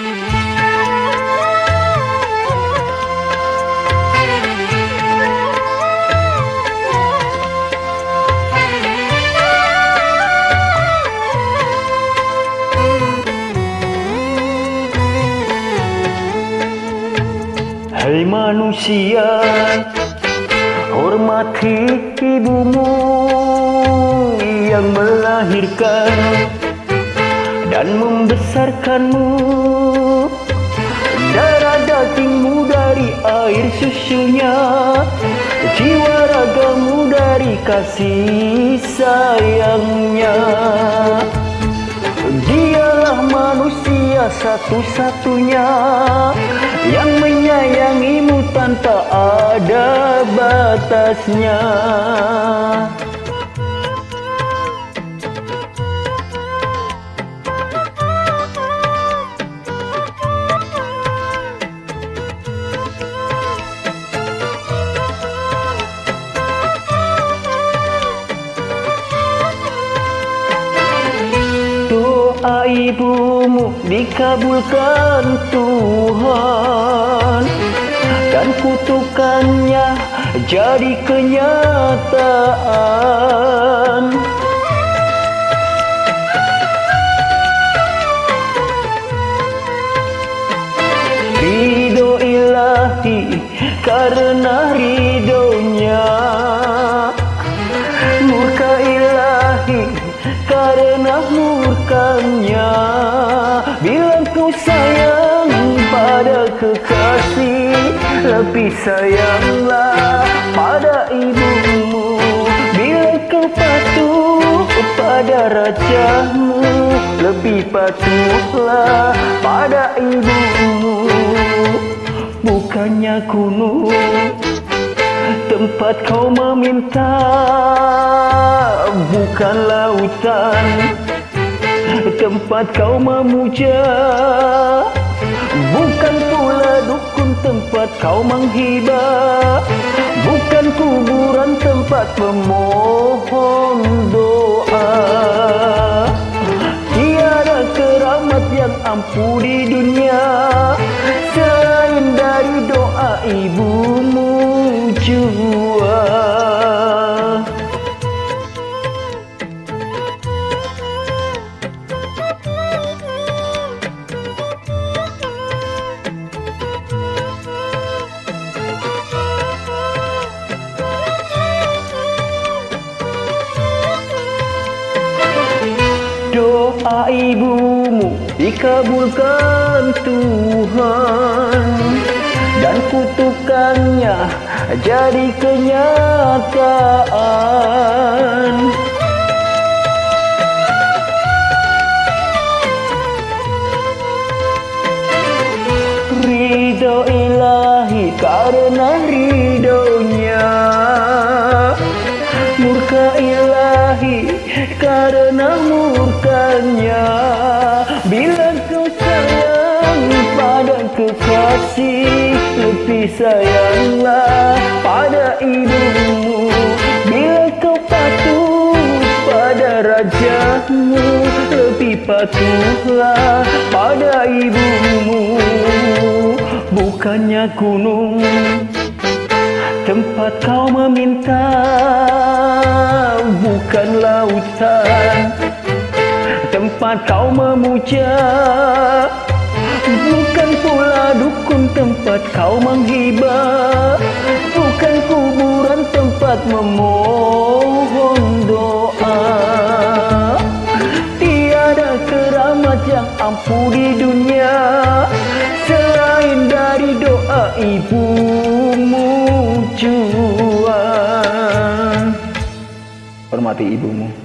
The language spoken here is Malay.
Hai manusia, hormati ibumu yang melahirkan dan membesarkanmu. Darah dagingmu dari air susunya, jiwa ragamu dari kasih sayangnya. Dialah manusia satu-satunya yang menyayangimu tanpa ada batasnya. Doa ibumu dikabulkan Tuhan dan kutukannya jadi kenyataan. Ridho ilahi karena ridhonya, murka ilahi karena murkanya. Bila ku sayang pada kekasih, lebih sayanglah pada ibumu. Bila kau patuh pada rajamu, lebih patuhlah pada ibumu. Bukannya gunung tempat kau meminta, bukan lautan tempat kau memuja, bukan pula dukun tempat kau menghibah, bukan kuburan tempat memohon doa. Tiada keramat yang ampuh di dunia selain dari doa ibumu jua. Doa ibumu dikabulkan Tuhan dan kutukannya jadi kenyataan. Ridho ilahi karena ridhonya, murka ilahi karena murkanya. Bila kau sayang pada kekasih, lebih sayanglah pada ibumu. Bila kau patuh pada rajamu, lebih patuhlah pada ibumu. Bukannya gunung tempat kau meminta, bukan lautan tempat kau memuja, bukan pula dukun tempat kau menghibah, bukan kuburan tempat memohon doa. Tiada keramat yang ampuh di dunia selain dari doa ibumu jua. Hormati ibumu.